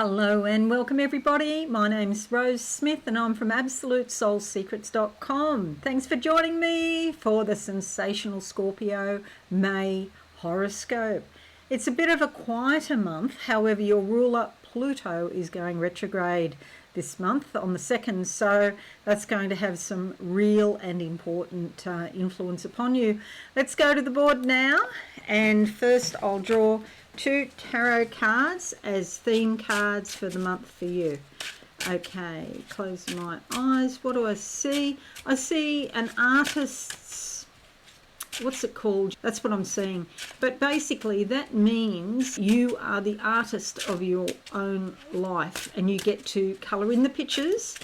Hello and welcome everybody. My name's Rose Smith and I'm from AbsoluteSoulSecrets.com. Thanks for joining me for the sensational Scorpio May horoscope. It's a bit of a quieter month, however your ruler Pluto is going retrograde this month on the 2nd, so that's going to have some real and important influence upon you. Let's go to the board now, and first I'll draw 2 tarot cards as theme cards for the month for you. Okay, close my eyes. What do I see? I see an artist's, what's it called? That's what I'm seeing. But basically that means you are the artist of your own life and you get to colour in the pictures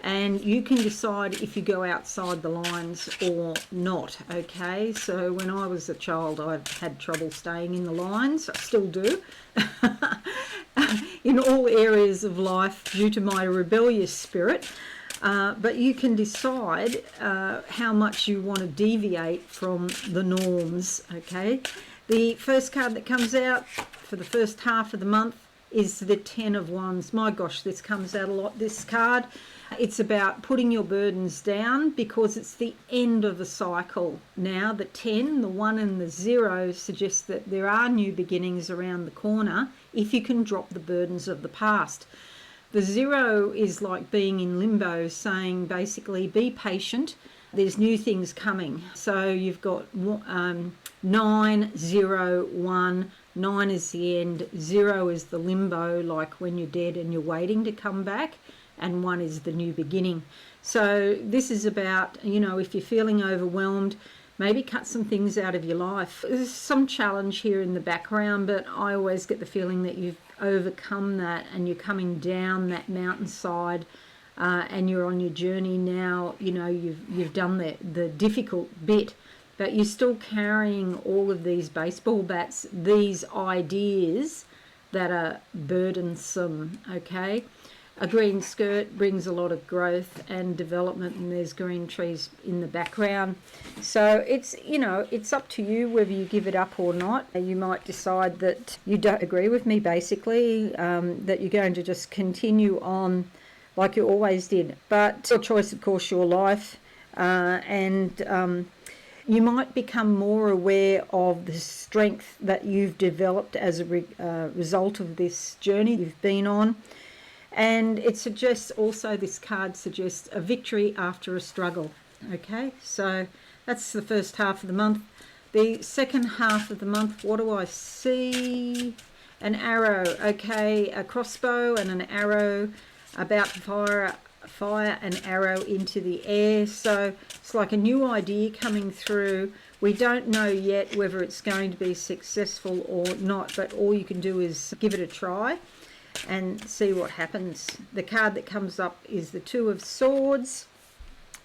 and you can decide if you go outside the lines or not. Okay, so when I was a child I had trouble staying in the lines. I still do in all areas of life due to my rebellious spirit. But you can decide how much you want to deviate from the norms. Okay, the first card that comes out for the first half of the month is the 10 of Wands. My gosh, this comes out a lot, this card. It's about putting your burdens down because it's the end of a cycle. Now the 10, the 1 and the 0 suggest that there are new beginnings around the corner if you can drop the burdens of the past. The 0 is like being in limbo, saying basically be patient, there's new things coming. So you've got 9, 0, 1, 9 is the end, 0 is the limbo, like when you're dead and you're waiting to come back, and 1 is the new beginning. So this is about, you know, if you're feeling overwhelmed, maybe cut some things out of your life. There's some challenge here in the background, but I always get the feeling that you've overcome that and you're coming down that mountainside and you're on your journey now. You know, you've done the difficult bit, but you're still carrying all of these baseball bats, these ideas that are burdensome. Okay, a green skirt brings a lot of growth and development, and there's green trees in the background. So it's, you know, it's up to you whether you give it up or not. You might decide that you don't agree with me, basically, that you're going to just continue on like you always did. But your choice, of course, your life, and you might become more aware of the strength that you've developed as a result of this journey you've been on. And it suggests also, this card suggests a victory after a struggle. Okay, so that's the first half of the month. The second half of the month, what do I see? An arrow. Okay, a crossbow and an arrow about to fire an arrow into the air. So it's like a new idea coming through. We don't know yet whether it's going to be successful or not, but all you can do is give it a try and see what happens. The card that comes up is the 2 of Swords.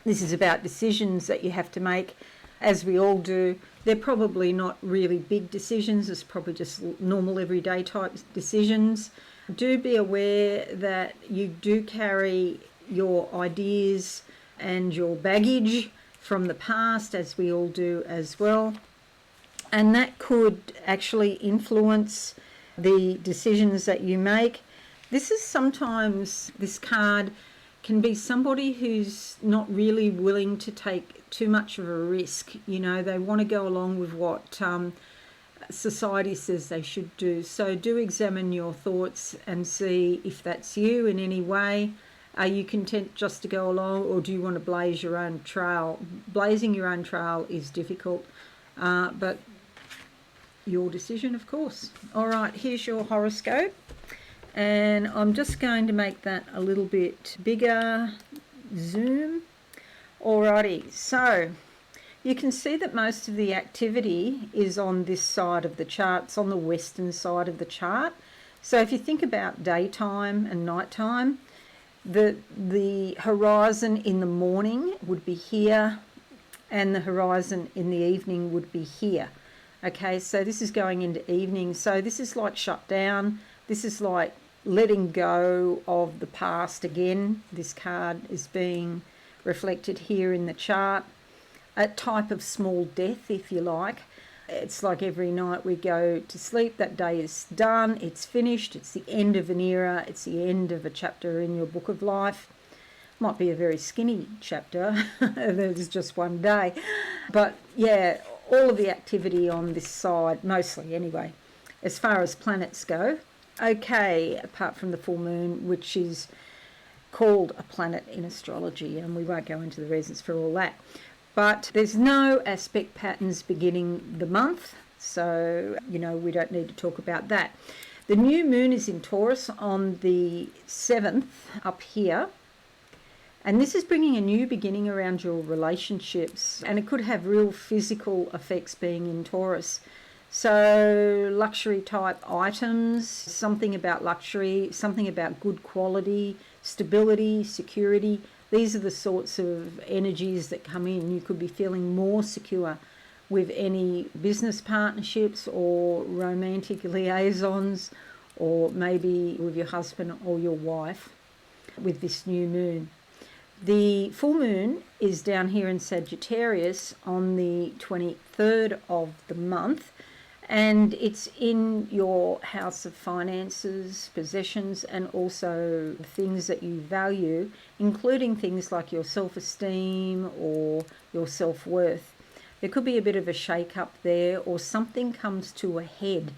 This is about decisions that you have to make, as we all do. They're probably not really big decisions, it's probably just normal everyday type decisions. Do be aware that you do carry your ideas and your baggage from the past, as we all do as well, and that could actually influence the decisions that you make. This is sometimes, this card can be somebody who's not really willing to take too much of a risk. You know, they want to go along with what society says they should do. So do examine your thoughts and see if that's you in any way. Are you content just to go along, or do you want to blaze your own trail? Blazing your own trail is difficult, but your decision, of course. All right, here's your horoscope, and I'm just going to make that a little bit bigger, zoom. Alrighty, so you can see that most of the activity is on this side of the chart. It's on the western side of the chart. So if you think about daytime and nighttime, the horizon in the morning would be here and the horizon in the evening would be here. Okay, so this is going into evening. So this is like shut down. This is like letting go of the past again. This card is being reflected here in the chart. A type of small death, if you like. It's like every night we go to sleep, that day is done, it's finished, it's the end of an era, it's the end of a chapter in your book of life. Might be a very skinny chapter, there's just one day. But yeah, all of the activity on this side, mostly anyway, as far as planets go. Okay, apart from the full moon, which is called a planet in astrology, and we won't go into the reasons for all that. But there's no aspect patterns beginning the month, so, we don't need to talk about that. The new moon is in Taurus on the 7th up here, and this is bringing a new beginning around your relationships, and it could have real physical effects being in Taurus. So luxury type items, something about luxury, something about good quality, stability, security. These are the sorts of energies that come in. You could be feeling more secure with any business partnerships or romantic liaisons, or maybe with your husband or your wife with this new moon. The full moon is down here in Sagittarius on the 23rd of the month, and it's in your house of finances, possessions, and also things that you value, including things like your self-esteem or your self-worth. There could be a bit of a shake-up there, or something comes to a head.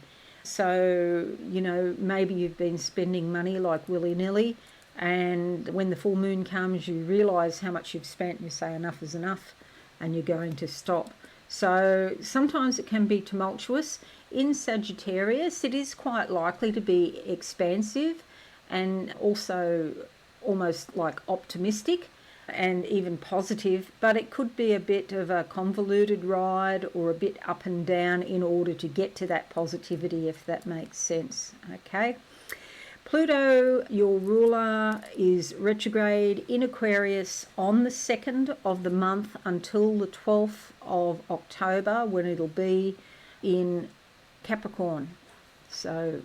So, maybe you've been spending money like willy-nilly, and when the full moon comes, you realise how much you've spent, and you say enough is enough, and you're going to stop. So sometimes it can be tumultuous. In Sagittarius, it is quite likely to be expansive and also almost like optimistic and even positive, but it could be a bit of a convoluted ride or a bit up and down in order to get to that positivity, if that makes sense. Okay. Pluto, your ruler, is retrograde in Aquarius on the 2nd of the month until the 12th of October, when it'll be in Capricorn. So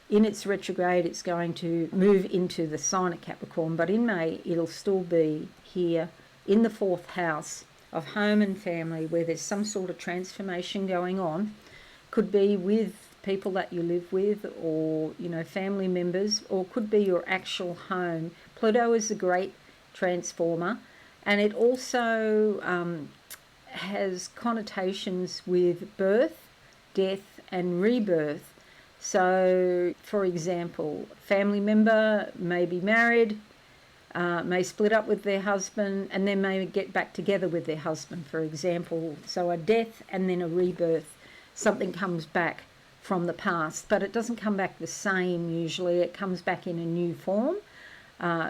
in its retrograde, it's going to move into the sign of Capricorn, but in May, it'll still be here in the 4th house of home and family, where there's some sort of transformation going on. Could be with people that you live with, or family members, or could be your actual home. Pluto is a great transformer, and it also has connotations with birth, death, and rebirth. So, for example, family member may be married, may split up with their husband, and then may get back together with their husband, for example. So a death and then a rebirth. Something comes back from the past, but it doesn't come back the same usually. It comes back in a new form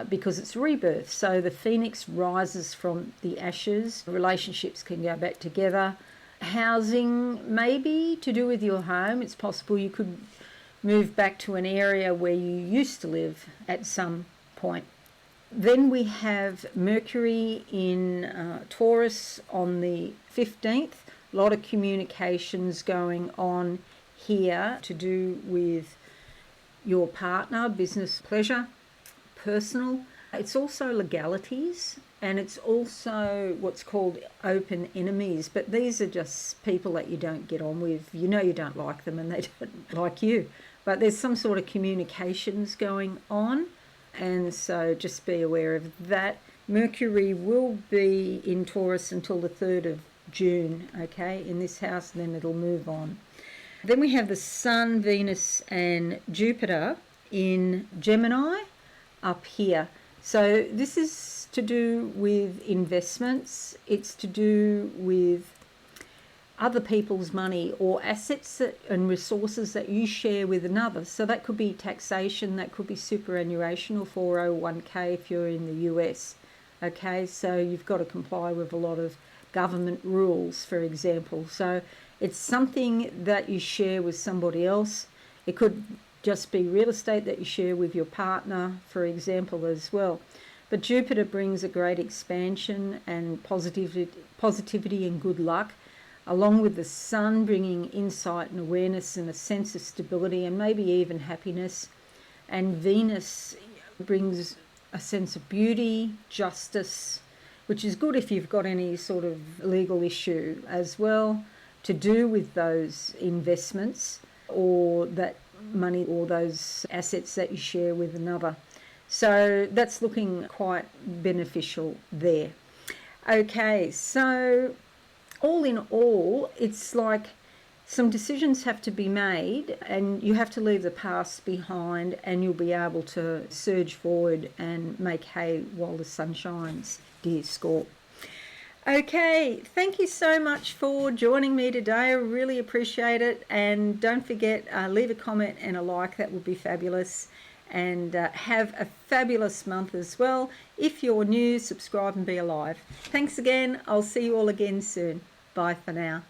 because it's rebirth. So the phoenix rises from the ashes. Relationships can go back together. Housing, maybe to do with your home. It's possible you could move back to an area where you used to live at some point. Then we have Mercury in Taurus on the 15th. A lot of communications going on here to do with your partner, business, pleasure, personal. It's also legalities, and it's also what's called open enemies, but these are just people that you don't get on with. You don't like them and they don't like you, but there's some sort of communications going on, and so just be aware of that. Mercury will be in Taurus until the 3rd of June, okay, in this house, and then it'll move on. Then we have the Sun, Venus, and Jupiter in Gemini up here. So this is to do with investments. It's to do with other people's money or assets and resources that you share with another. So that could be taxation, that could be superannuation or 401k if you're in the US. Okay, so you've got to comply with a lot of government rules, for example. So it's something that you share with somebody else. It could just be real estate that you share with your partner, for example, as well. But Jupiter brings a great expansion and positivity and good luck, along with the Sun bringing insight and awareness and a sense of stability and maybe even happiness. And Venus brings a sense of beauty, justice, which is good if you've got any sort of legal issue as well. to do with those investments or that money or those assets that you share with another. So that's looking quite beneficial there. Okay, so all in all, it's like some decisions have to be made and you have to leave the past behind, and you'll be able to surge forward and make hay while the sun shines, dear Scorp. Okay, thank you so much for joining me today. I really appreciate it. And don't forget, leave a comment and a like. That would be fabulous. And have a fabulous month as well. If you're new, subscribe and be alive. Thanks again. I'll see you all again soon. Bye for now.